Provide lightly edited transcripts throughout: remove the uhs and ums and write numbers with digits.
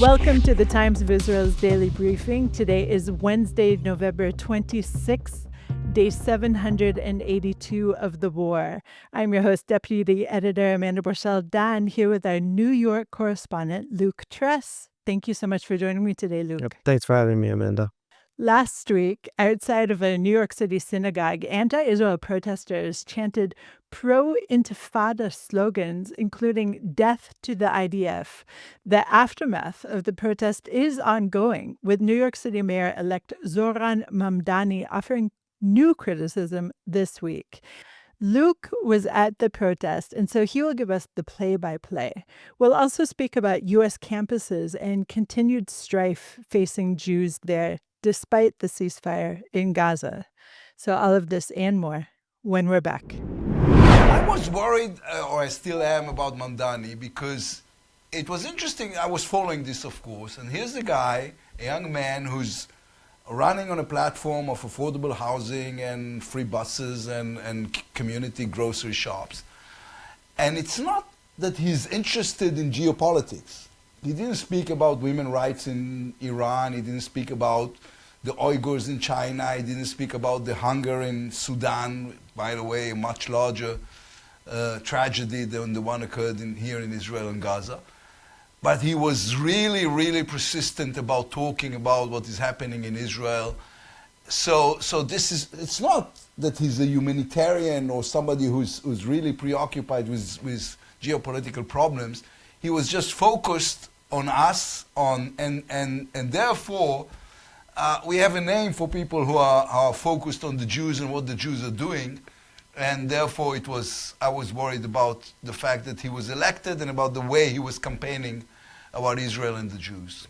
Welcome to the Times of Israel's daily briefing. Today is Wednesday, November 26th, day 782 of the war. I'm your host, Deputy Editor Amanda Borschel-Dan, here with our New York correspondent, Luke Tress. Thank you so much for joining me today, Luke. Yep. Thanks for having me, Amanda. Last week, outside of a New York City synagogue, anti-Israel protesters chanted pro-Intifada slogans, including death to the IDF. The aftermath of the protest is ongoing, with New York City Mayor-elect Zohran Mamdani offering new criticism this week. Luke was at the protest, and so he will give us the play-by-play. We'll also speak about U.S. campuses and continued strife facing Jews there, despite the ceasefire in Gaza. So all of this and more when we're back. I was worried, or I still am, about Mamdani because it was interesting. I was following this, of course, and here's a guy, a young man who's running on a platform of affordable housing and free buses and community grocery shops. And it's not that he's interested in geopolitics. He didn't speak about women's rights in Iran. He didn't speak about the Uyghurs in China. He didn't speak about the hunger in Sudan, by the way, a much larger tragedy than the one occurred here in Israel and Gaza. But he was really, really persistent about talking about what is happening in Israel. So it's not that he's a humanitarian or somebody who's really preoccupied with geopolitical problems. He was just focused on us, and therefore we have a name for people who are focused on the Jews and what the Jews are doing. And therefore I was worried about the fact that he was elected and about the way he was campaigning about Israel and the Jews.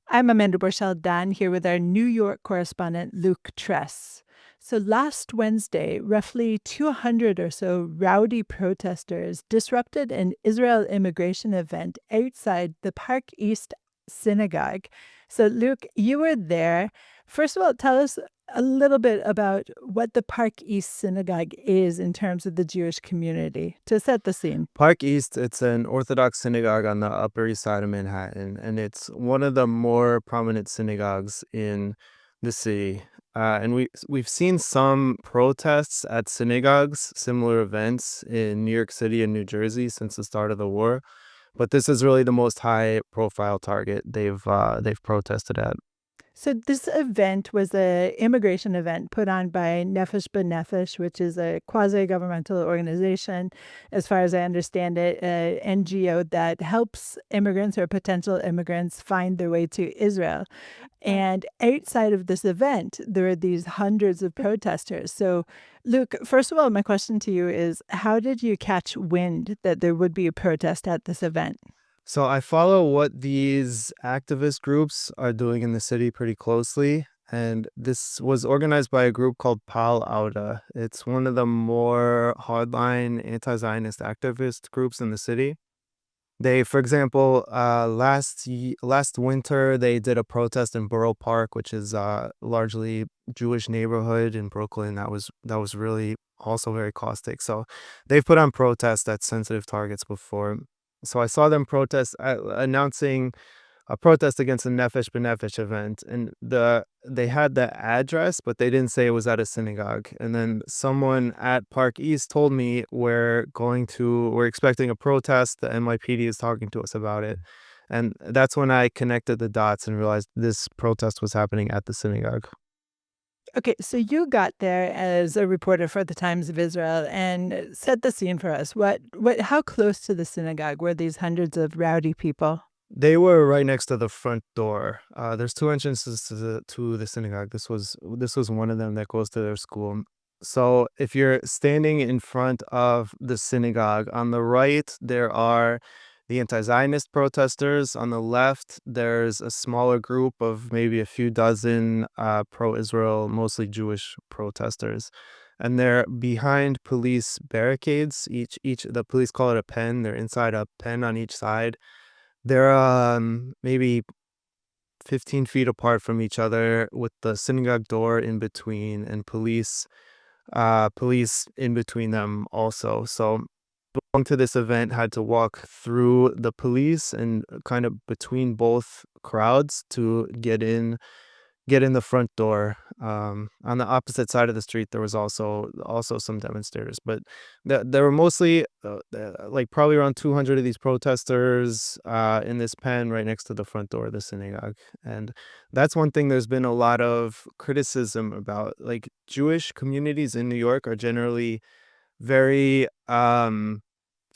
I'm Amanda Borschel-Dan here with our New York correspondent, Luke Tress. So last Wednesday, roughly 200 or so rowdy protesters disrupted an Israel immigration event outside the Park East Synagogue. So Luke, you were there. First of all, tell us a little bit about what the Park East Synagogue is in terms of the Jewish community, to set the scene. Park East, it's an Orthodox synagogue on the Upper East Side of Manhattan, and it's one of the more prominent synagogues in the city. And we've seen some protests at synagogues, similar events in New York City and New Jersey since the start of the war, but this is really the most high-profile target they've protested at. So this event was an immigration event put on by Nefesh B'Nefesh, which is a quasi-governmental organization, as far as I understand it, an NGO that helps immigrants or potential immigrants find their way to Israel. And outside of this event, there are these hundreds of protesters. So, Luke, first of all, my question to you is, how did you catch wind that there would be a protest at this event? So I follow what these activist groups are doing in the city pretty closely, and this was organized by a group called Pal Auda. It's one of the more hardline anti-Zionist activist groups in the city. They, for example, last winter, they did a protest in Borough Park, which is a largely Jewish neighborhood in Brooklyn. That was really also very caustic. So they've put on protests at sensitive targets before. So I saw them announcing a protest against the Nefesh B'Nefesh event, and they had the address, but they didn't say it was at a synagogue. And then someone at Park East told me we're expecting a protest. The NYPD is talking to us about it. And that's when I connected the dots and realized this protest was happening at the synagogue. Okay, so you got there as a reporter for the Times of Israel and set the scene for us. How close to the synagogue were these hundreds of rowdy people? They were right next to the front door. There's two entrances to the synagogue. This was one of them that goes to their school. So if you're standing in front of the synagogue, on the right there are the anti-Zionist protesters. On the left, there's a smaller group of maybe a few dozen pro-Israel, mostly Jewish protesters. And they're behind police barricades. The police call it a pen. They're inside a pen on each side. They're maybe 15 feet apart from each other, with the synagogue door in between and police in between them also. So belonged to this event had to walk through the police and kind of between both crowds to get in the front door. On the opposite side of the street, there was also some demonstrators, but there were mostly like probably around 200 of these protesters in this pen right next to the front door of the synagogue. And that's one thing there's been a lot of criticism about. Like, Jewish communities in New York are generally very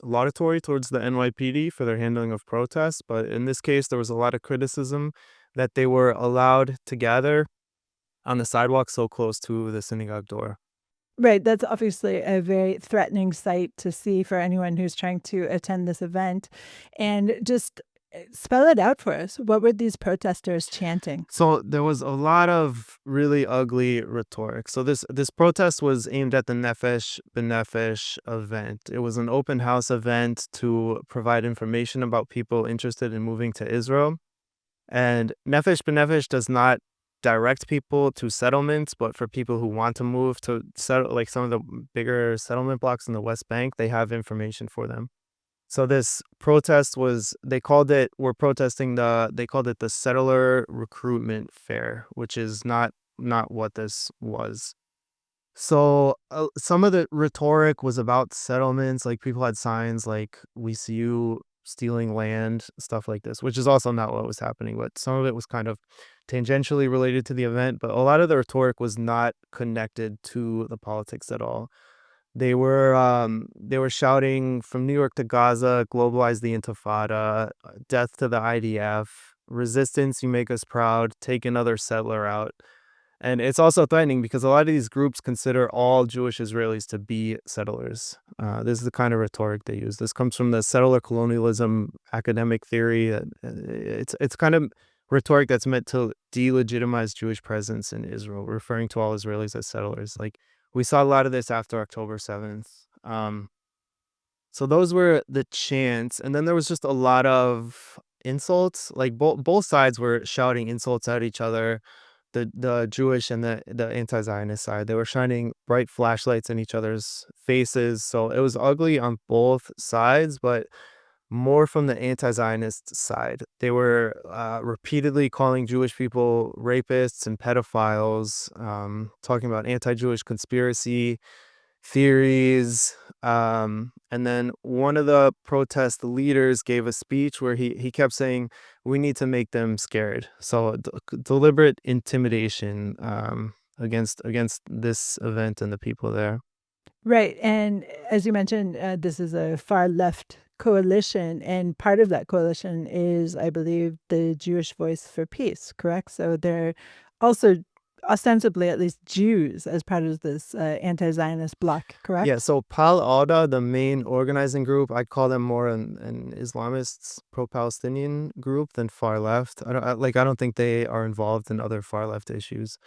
laudatory towards the NYPD for their handling of protests, but in this case, there was a lot of criticism that they were allowed to gather on the sidewalk so close to the synagogue door. Right, that's obviously a very threatening sight to see for anyone who's trying to attend this event. And just spell it out for us. What were these protesters chanting? So there was a lot of really ugly rhetoric. So this protest was aimed at the Nefesh B'Nefesh event. It was an open house event to provide information about people interested in moving to Israel. And Nefesh B'Nefesh does not direct people to settlements, but for people who want to move to settle, like some of the bigger settlement blocks in the West Bank, they have information for them. So this protest was, they called it the Settler Recruitment Fair, which is not what this was. So some of the rhetoric was about settlements, like people had signs like "We see you stealing land," stuff like this, which is also not what was happening. But some of it was kind of tangentially related to the event, but a lot of the rhetoric was not connected to the politics at all. They were shouting "From New York to Gaza, globalize the Intifada, death to the IDF, resistance, you make us proud, take another settler out." And it's also threatening because a lot of these groups consider all Jewish Israelis to be settlers. This is the kind of rhetoric they use. This comes from the settler colonialism academic theory. It's kind of rhetoric that's meant to delegitimize Jewish presence in Israel, referring to all Israelis as settlers. Like, we saw a lot of this after October 7th. So those were the chants, and then there was just a lot of insults. Like, both sides were shouting insults at each other. The Jewish and the anti-Zionist side, they were shining bright flashlights in each other's faces. So it was ugly on both sides, but more from the anti-Zionist side. They were repeatedly calling Jewish people rapists and pedophiles, talking about anti-Jewish conspiracy theories. And then one of the protest leaders gave a speech where he kept saying, "We need to make them scared." So deliberate intimidation against this event and the people there. Right. And as you mentioned, this is a far left coalition. And part of that coalition is, I believe, the Jewish Voice for Peace, correct? So they're also ostensibly at least Jews as part of this anti-Zionist bloc, correct? Yeah, so Pal Auda, the main organizing group, I'd call them more an Islamist pro-Palestinian group than far left. I don't think they are involved in other far left issues.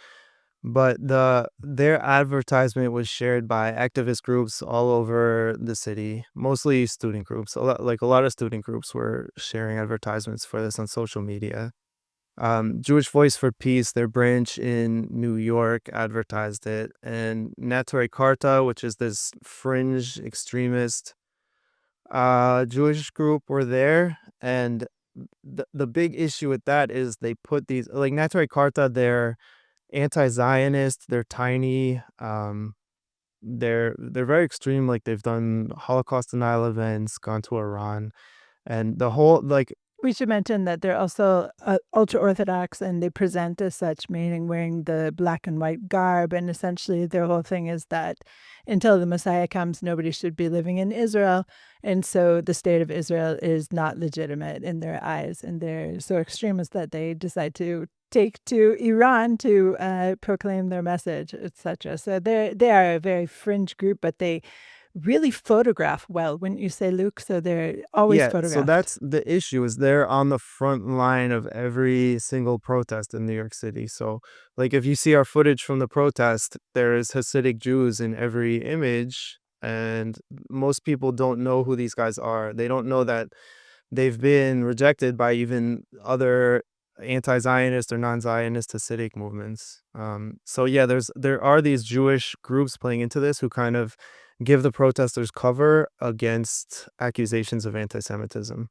But their advertisement was shared by activist groups all over the city, mostly student groups. A lot of student groups were sharing advertisements for this on social media. Jewish Voice for Peace, their branch in New York, advertised it, and Natore Karta, which is this fringe extremist Jewish group, were there. And the big issue with that is they put these, like, Natore Karta, they're anti-Zionist, they're tiny, they're very extreme. Like, they've done Holocaust denial events, gone to Iran, and the whole, like, We should mention that they're also ultra-Orthodox and they present as such, meaning wearing the black and white garb. And essentially, their whole thing is that until the Messiah comes, nobody should be living in Israel. And so the state of Israel is not legitimate in their eyes. And they're so extremist that they decide to take to Iran to proclaim their message, etc. So they are a very fringe group, but they really photograph well, wouldn't you say, Luke? So they're always yeah, so photographed. that's the issue, is they're on the front line of every single protest in New York City. So, like, if you see our footage from the protest, there's Hasidic Jews in every image, and most people don't know who these guys are. They don't know that they've been rejected by even other anti-Zionist or non-Zionist Hasidic movements. So yeah, there are these Jewish groups playing into this who kind of give the protesters cover against accusations of anti-Semitism.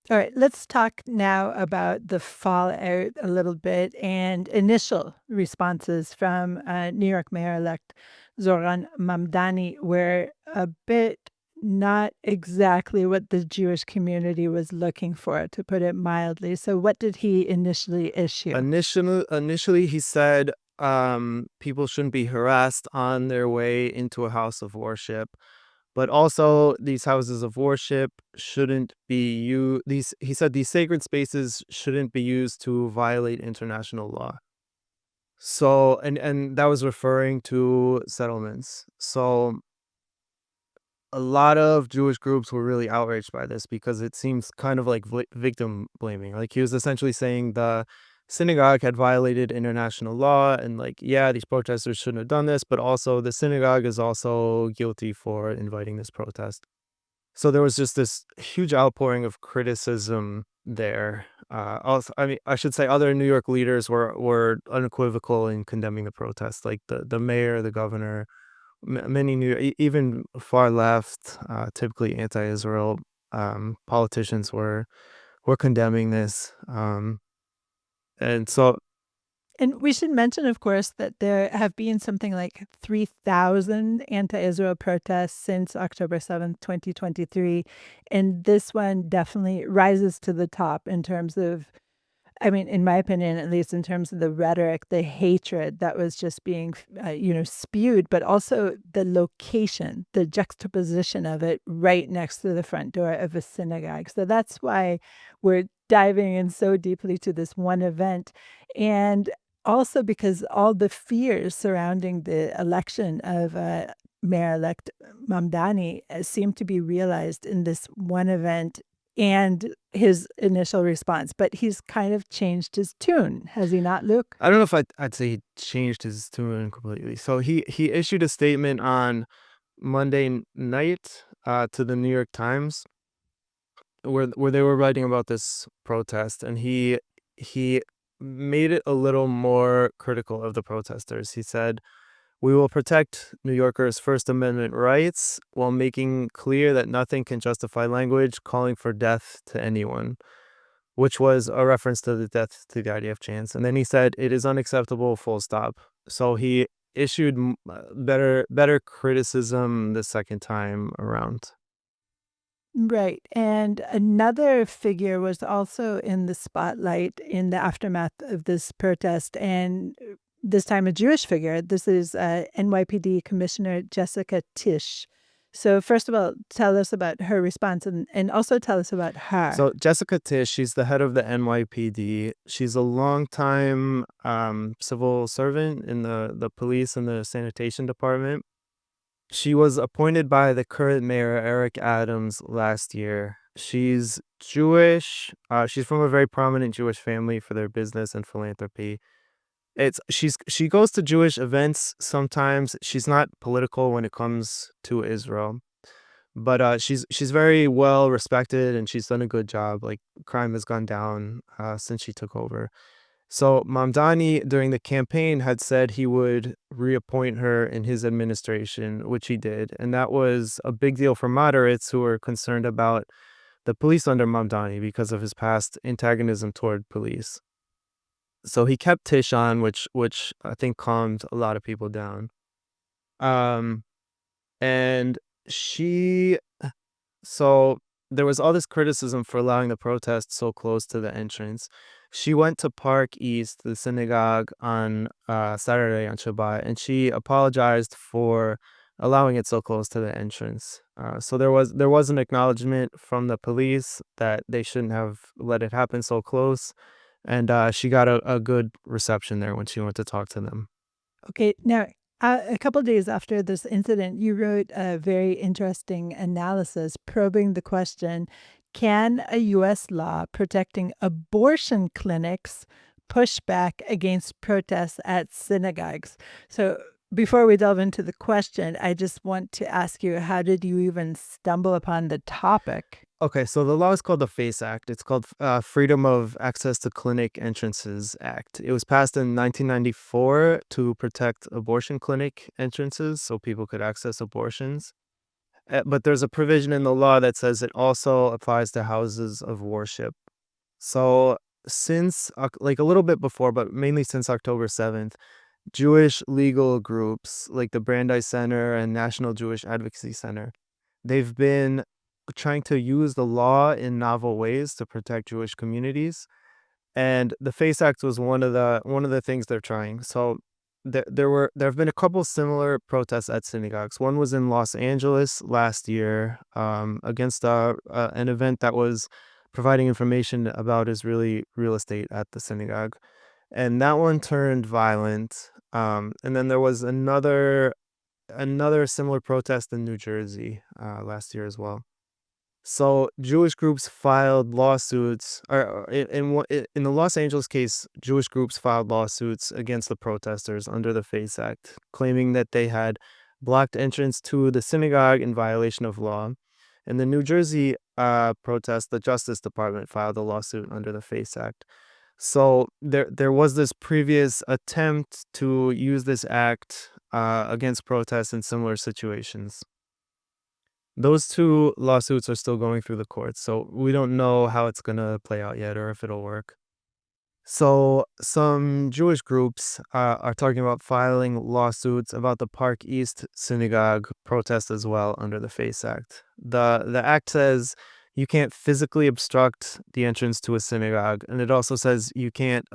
All right, let's talk now about the fallout a little bit and initial responses from New York Mayor-elect Zohran Mamdani were a bit not exactly what the Jewish community was looking for, to put it mildly. So what did he initially issue? Initially, he said people shouldn't be harassed on their way into a house of worship. But also, these houses of worship shouldn't be used. He said these sacred spaces shouldn't be used to violate international law. So, and that was referring to settlements. So, a lot of Jewish groups were really outraged by this because it seems kind of like victim blaming. Like he was essentially saying the synagogue had violated international law, and like, yeah, these protesters shouldn't have done this, but also the synagogue is also guilty for inviting this protest. So there was just this huge outpouring of criticism there. Also, I mean, I should say other New York leaders were unequivocal in condemning the protest, like the mayor, the governor, many even far left, typically anti-Israel politicians were condemning this. And so, And we should mention, of course, that there have been something like 3,000 anti-Israel protests since October 7th, 2023. And this one definitely rises to the top in terms of, I mean, in my opinion, at least in terms of the rhetoric, the hatred that was just being, spewed, but also the location, the juxtaposition of it right next to the front door of a synagogue. So that's why we're diving in so deeply to this one event. And also because all the fears surrounding the election of Mayor-elect Mamdani seem to be realized in this one event and his initial response, but he's kind of changed his tune, has he not, Luke? I don't know if I'd say he changed his tune completely. So he issued a statement on Monday night to the New York Times where they were writing about this protest, and he made it a little more critical of the protesters. He said, "We will protect New Yorkers' First Amendment rights while making clear that nothing can justify language calling for death to anyone," which was a reference to the death to the IDF chants. And then he said, "It is unacceptable, full stop." So he issued better criticism the second time around. Right. And another figure was also in the spotlight in the aftermath of this protest, and this time a Jewish figure. This is NYPD Commissioner Jessica Tisch. So, first of all, tell us about her response and also tell us about her. So Jessica Tisch, she's the head of the NYPD. She's a longtime civil servant in the police and the sanitation department. She was appointed by the current mayor, Eric Adams, last year. She's Jewish. She's from a very prominent Jewish family for their business and philanthropy. She goes to Jewish events sometimes. She's not political when it comes to Israel, but she's very well respected and she's done a good job. Like crime has gone down since she took over. So Mamdani, during the campaign, had said he would reappoint her in his administration, which he did. And that was a big deal for moderates who were concerned about the police under Mamdani because of his past antagonism toward police. So he kept Tish on, which I think calmed a lot of people down. Um, and she, so there was all this criticism for allowing the protest so close to the entrance. She went to Park East, the synagogue, on Saturday on Shabbat, and she apologized for allowing it so close to the entrance. So there was an acknowledgement from the police that they shouldn't have let it happen so close, and she got a good reception there when she went to talk to them. Okay, now, a couple days after this incident, you wrote a very interesting analysis probing the question, can a U.S. law protecting abortion clinics push back against protests at synagogues? So Before we delve into the question, I just want to ask you, how did you even stumble upon the topic? Okay, so the law is called the FACE Act. It's called Freedom of Access to Clinic Entrances Act. It was passed in 1994 to protect abortion clinic entrances so people could access abortions. But there's a provision in the law that says it also applies to houses of worship. So since, like a little bit before, but mainly since October 7th, Jewish legal groups like the Brandeis Center and National Jewish Advocacy Center, they've been trying to use the law in novel ways to protect Jewish communities. And the FACE Act was one of the things they're trying. So there have been a couple similar protests at synagogues. One was in Los Angeles last year against an event that was providing information about Israeli real estate at the synagogue, and that one turned violent. And then there was another similar protest in New Jersey last year as well. So Jewish groups filed lawsuits, or in the Los Angeles case, Jewish groups filed lawsuits against the protesters under the FACE Act, claiming that they had blocked entrance to the synagogue in violation of law. In the New Jersey protest, the Justice Department filed a lawsuit under the FACE Act. So there was this previous attempt to use this act against protests in similar situations. Those two lawsuits are still going through the courts, so we don't know how it's going to play out yet or if it'll work. So some Jewish groups are talking about filing lawsuits about the Park East Synagogue protest as well under the FACE Act. The act says you can't physically obstruct the entrance to a synagogue, and it also says you can't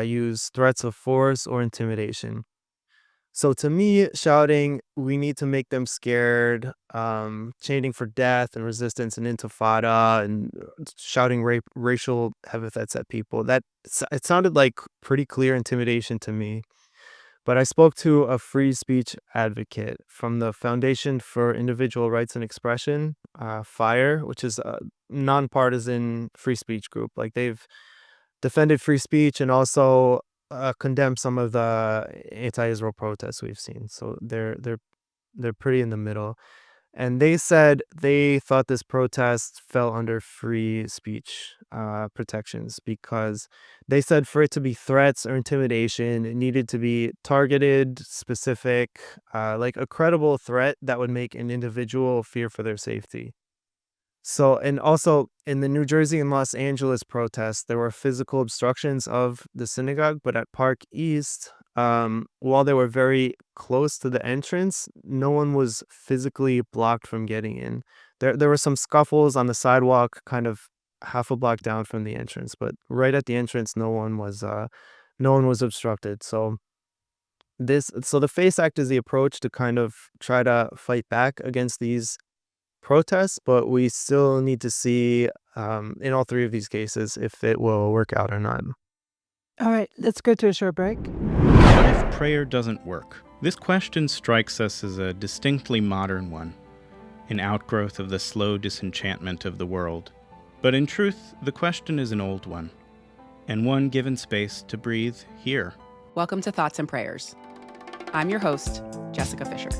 use threats of force or intimidation. So to me, shouting, "We need to make them scared," chanting for death and resistance and intifada, and shouting racial epithets at people, it sounded like pretty clear intimidation to me. But I spoke to a free speech advocate from the Foundation for Individual Rights and Expression, FIRE, which is a nonpartisan free speech group. Like they've defended free speech and also condemned some of the anti-Israel protests we've seen. So they're pretty in the middle. And they said they thought this protest fell under free speech protections because they said for it to be threats or intimidation, it needed to be targeted, specific, like a credible threat that would make an individual fear for their safety. So, and also in the New Jersey and Los Angeles protests, there were physical obstructions of the synagogue, but at Park East, while they were very close to the entrance, no one was physically blocked from getting in. There were some scuffles on the sidewalk, kind of half a block down from the entrance, but right at the entrance, no one was obstructed. So the FACE Act is the approach to kind of try to fight back against these protests, but we still need to see in all three of these cases if it will work out or not. All right, let's go to a short break. What if prayer doesn't work? This question strikes us as a distinctly modern one, an outgrowth of the slow disenchantment of the world. But in truth, the question is an old one, and one given space to breathe here. Welcome to Thoughts and Prayers. I'm your host, Jessica Fisher.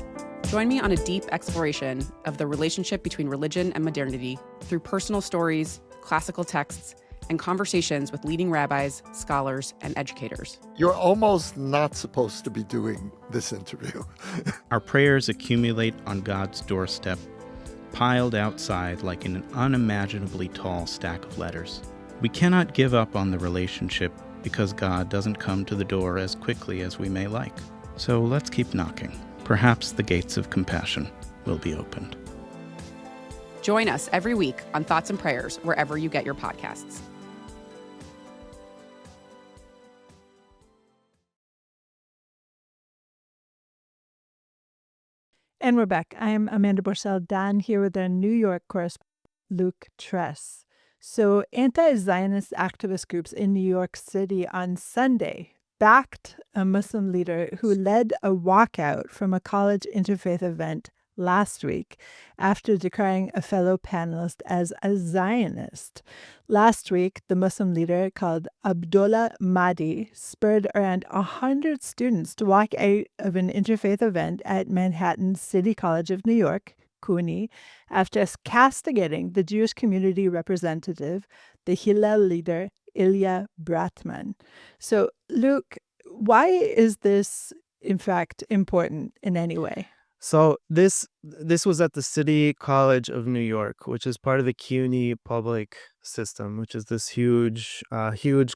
Join me on a deep exploration of the relationship between religion and modernity through personal stories, classical texts, and conversations with leading rabbis, scholars, and educators. You're almost not supposed to be doing this interview. Our prayers accumulate on God's doorstep, piled outside like an unimaginably tall stack of letters. We cannot give up on the relationship because God doesn't come to the door as quickly as we may like. So let's keep knocking. Perhaps the gates of compassion will be opened. Join us every week on Thoughts and Prayers, wherever you get your podcasts. And we're back. I am Amanda Borschel-Dan here with our New York correspondent, Luke Tress. So anti-Zionist activist groups in New York City on Sunday backed a Muslim leader who led a walkout from a college interfaith event last week after declaring a fellow panelist as a Zionist. Last week, the Muslim leader called Abdullah Mahdi spurred around 100 students to walk out of an interfaith event at Manhattan's City College of New York, CUNY, after castigating the Jewish community representative, the Hillel leader, Ilya Bratman. So, Luke, why is this, in fact, important in any way? So this was at the City College of New York, which is part of the CUNY public system, which is this huge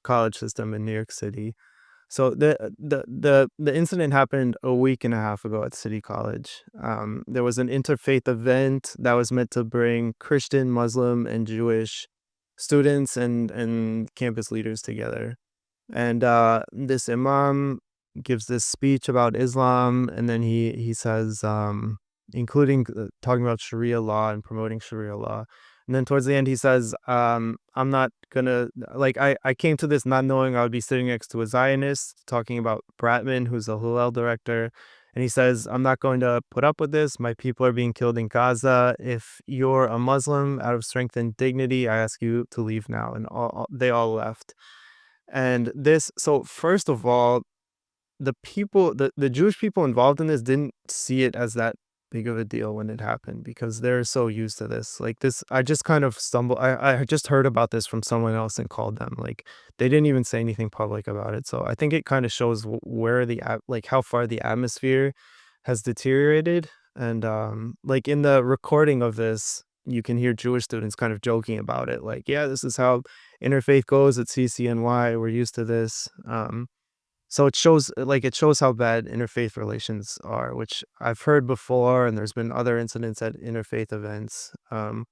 college system in New York City. So the incident happened a week and a half ago at City College. There was an interfaith event that was meant to bring Christian, Muslim, and Jewish students and campus leaders together. And this imam gives this speech about Islam, and then he says, including talking about Sharia law and promoting Sharia law. And then towards the end, he says, I'm not gonna, I came to this not knowing I would be sitting next to a Zionist, talking about Bratman, who's the Hillel director. And he says, I'm not going to put up with this. My people are being killed in Gaza. If you're a Muslim, out of strength and dignity, I ask you to leave now. And they all left. And so first of all, the Jewish people involved in this didn't see it as that big of a deal when it happened, because they're so used to this. I just kind of stumbled. I just heard about this from someone else and called them. They didn't even say anything public about it. So I think it kind of shows where how far the atmosphere has deteriorated. And in the recording of this, you can hear Jewish students kind of joking about it. Yeah, this is how interfaith goes at CCNY. We're used to this. So it shows how bad interfaith relations are, which I've heard before, and there's been other incidents at interfaith events. And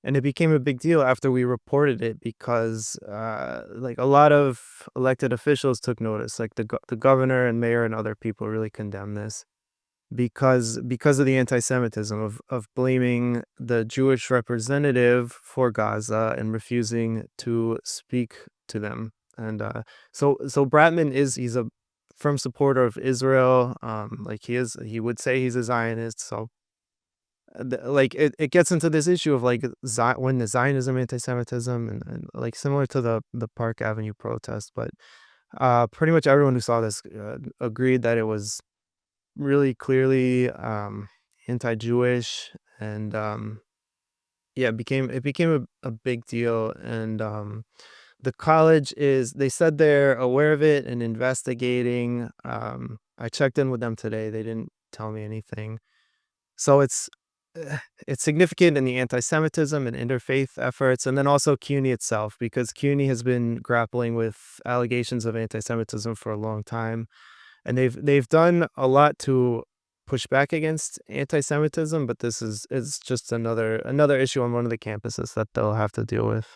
it became a big deal after we reported it, because a lot of elected officials took notice, the governor and mayor and other people really condemned this because of the anti-Semitism of blaming the Jewish representative for Gaza and refusing to speak to them. And so Bratman he's a firm supporter of Israel. He would say he's a Zionist. So it gets into this issue of when the Zionism, anti-Semitism, and similar to the Park Avenue protest. But pretty much everyone who saw this agreed that it was really clearly anti-Jewish, and it became a big deal. And the college they said they're aware of it and investigating. I checked in with them today. They didn't tell me anything. So it's significant in the anti-Semitism and interfaith efforts, and then also CUNY itself, because CUNY has been grappling with allegations of anti-Semitism for a long time, and they've done a lot to push back against anti-Semitism. But this is just another issue on one of the campuses that they'll have to deal with.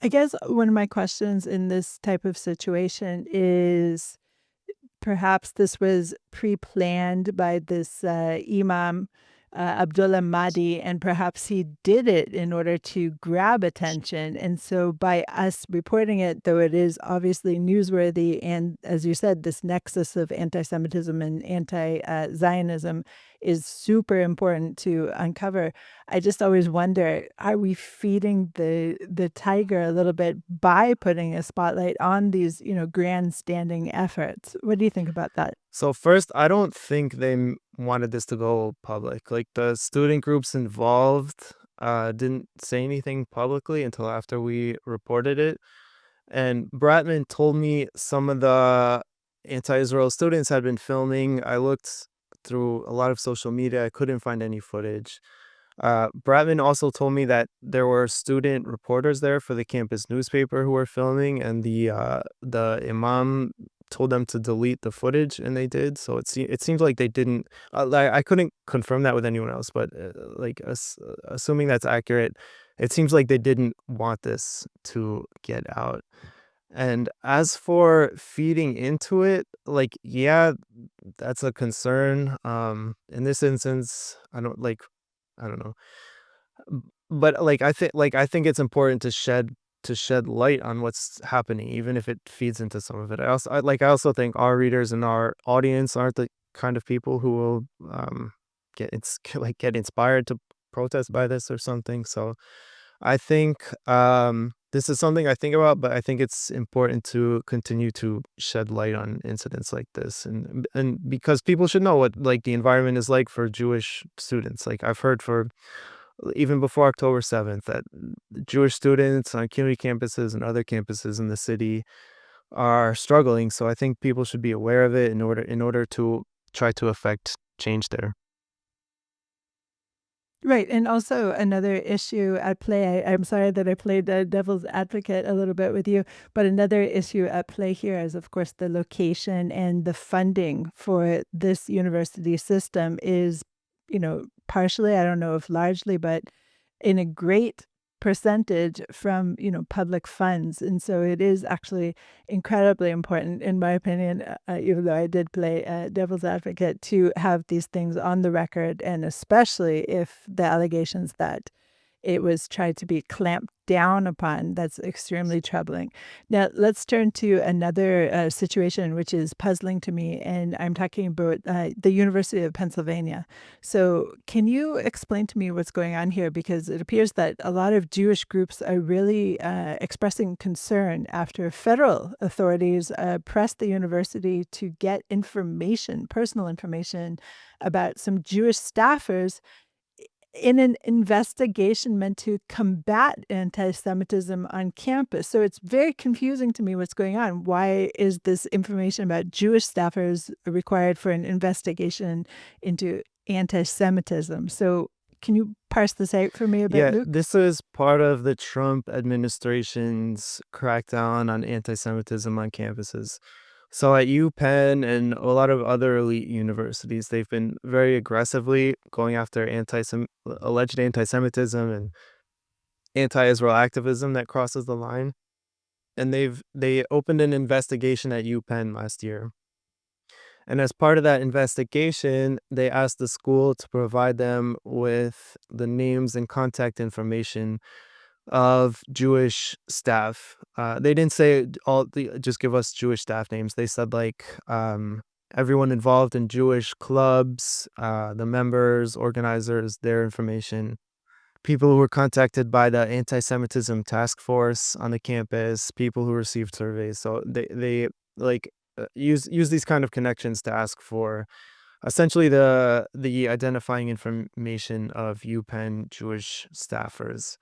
I guess one of my questions in this type of situation is, perhaps this was pre-planned by this imam, Abdullah Mahdi, and perhaps he did it in order to grab attention. And so by us reporting it, though it is obviously newsworthy, and as you said, this nexus of anti-Semitism and anti-Zionism is super important to uncover. I just always wonder, are we feeding the tiger a little bit by putting a spotlight on these, grandstanding efforts? What do you think about that? So first, I don't think they wanted this to go public. The student groups involved didn't say anything publicly until after we reported it. And Bratman told me some of the anti-Israel students had been filming. I looked through a lot of social media. I couldn't find any footage. Bratman also told me that there were student reporters there for the campus newspaper who were filming, and the imam told them to delete the footage, and they did. So it seems like they didn't. I couldn't confirm that with anyone else, but assuming that's accurate, it seems like they didn't want this to get out. And as for feeding into it, that's a concern. In this instance, I don't know. But I think it's important to shed light on what's happening, even if it feeds into some of it. I also think our readers and our audience aren't kind of people who will get inspired to protest by this or something. So I think this is something I think about, but I think it's important to continue to shed light on incidents like this, and because people should know what like the environment is like for Jewish students. Like I've heard for even before October 7th that Jewish students on community campuses and other campuses in the city are struggling. So I think people should be aware of it in order to try to affect change there. Right. And also another issue at play. I'm sorry that I played devil's advocate a little bit with you, but another issue at play here is, of course, the location and the funding for this university system is, partially, I don't know if largely, but in a great percentage from, public funds. And so it is actually incredibly important, in my opinion, even though I did play devil's advocate, to have these things on the record, and especially if the allegations that it was tried to be clamped down upon. That's extremely troubling. Now, let's turn to another situation which is puzzling to me, and I'm talking about the University of Pennsylvania. So, can you explain to me what's going on here? Because it appears that a lot of Jewish groups are really expressing concern after federal authorities pressed the university to get information, personal information, about some Jewish staffers in an investigation meant to combat anti-Semitism on campus. So it's very confusing to me what's going on. Why is this information about Jewish staffers required for an investigation into anti-Semitism? So can you parse this out for me a bit, Yeah, Luke? this is part of the Trump administration's crackdown on anti-Semitism on campuses. So at UPenn and a lot of other elite universities, they've been very aggressively going after alleged anti-Semitism and anti-Israel activism that crosses the line. And they opened an investigation at UPenn last year. And as part of that investigation, they asked the school to provide them with the names and contact information of Jewish staff. They didn't say just give us Jewish staff names. They said everyone involved in Jewish clubs, the members, organizers, their information, people who were contacted by the anti-Semitism task force on the campus, people who received surveys. So they use these kind of connections to ask for essentially the identifying information of UPenn Jewish staffers.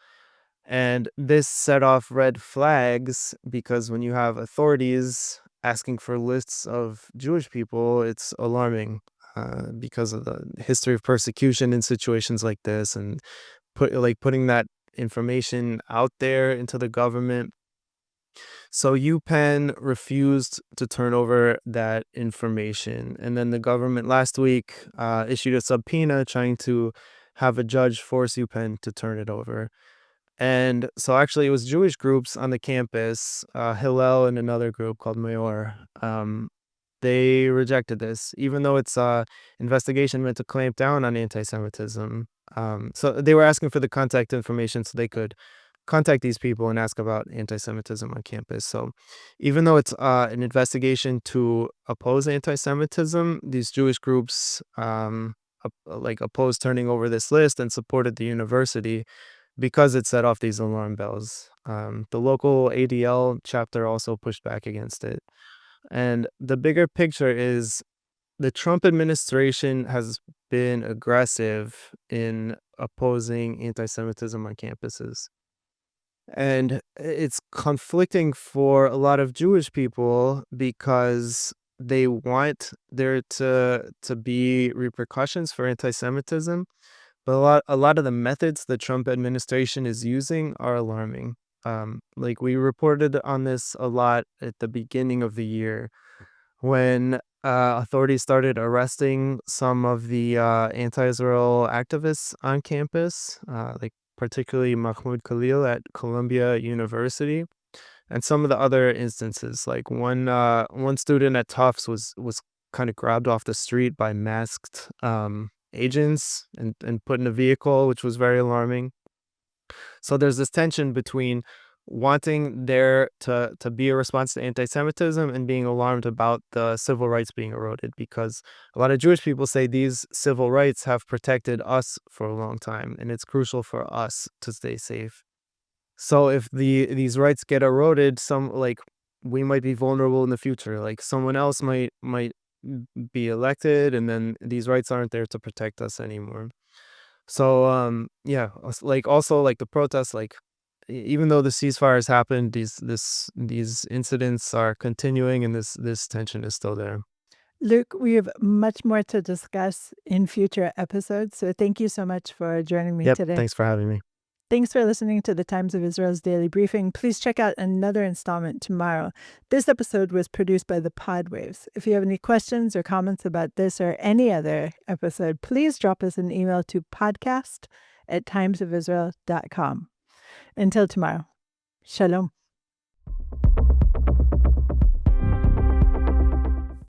And this set off red flags because when you have authorities asking for lists of Jewish people, it's alarming because of the history of persecution in situations like this, and putting that information out there into the government. So UPenn refused to turn over that information, and then the government last week issued a subpoena trying to have a judge force UPenn to turn it over. And so actually it was Jewish groups on the campus, Hillel and another group called Mayor. They rejected this, even though it's an investigation meant to clamp down on anti-Semitism. So they were asking for the contact information so they could contact these people and ask about anti-Semitism on campus. So even though it's an investigation to oppose anti-Semitism, these Jewish groups opposed turning over this list and supported the university because it set off these alarm bells. The local ADL chapter also pushed back against it. And the bigger picture is the Trump administration has been aggressive in opposing anti-Semitism on campuses. And it's conflicting for a lot of Jewish people because they want there to be repercussions for anti-Semitism. But a lot of the methods the Trump administration is using are alarming. We reported on this a lot at the beginning of the year when authorities started arresting some of the anti-Israel activists on campus, particularly Mahmoud Khalil at Columbia University, and some of the other instances. Like one student at Tufts was kind of grabbed off the street by masked agents and put in a vehicle, which was very alarming. So there's this tension between wanting there to be a response to anti-Semitism and being alarmed about the civil rights being eroded, because a lot of Jewish people say these civil rights have protected us for a long time, and it's crucial for us to stay safe. So if these rights get eroded, we might be vulnerable in the future. Like someone else might be elected, and then these rights aren't there to protect us anymore. So also the protests, even though the ceasefire has happened, these incidents are continuing, and this tension is still there. Luke, we have much more to discuss in future episodes, so thank you so much for joining me today. Thanks for having me. Thanks for listening to the Times of Israel's Daily Briefing. Please check out another installment tomorrow. This episode was produced by the Podwaves. If you have any questions or comments about this or any other episode, please drop us an email to podcast@timesofisrael.com. Until tomorrow, shalom.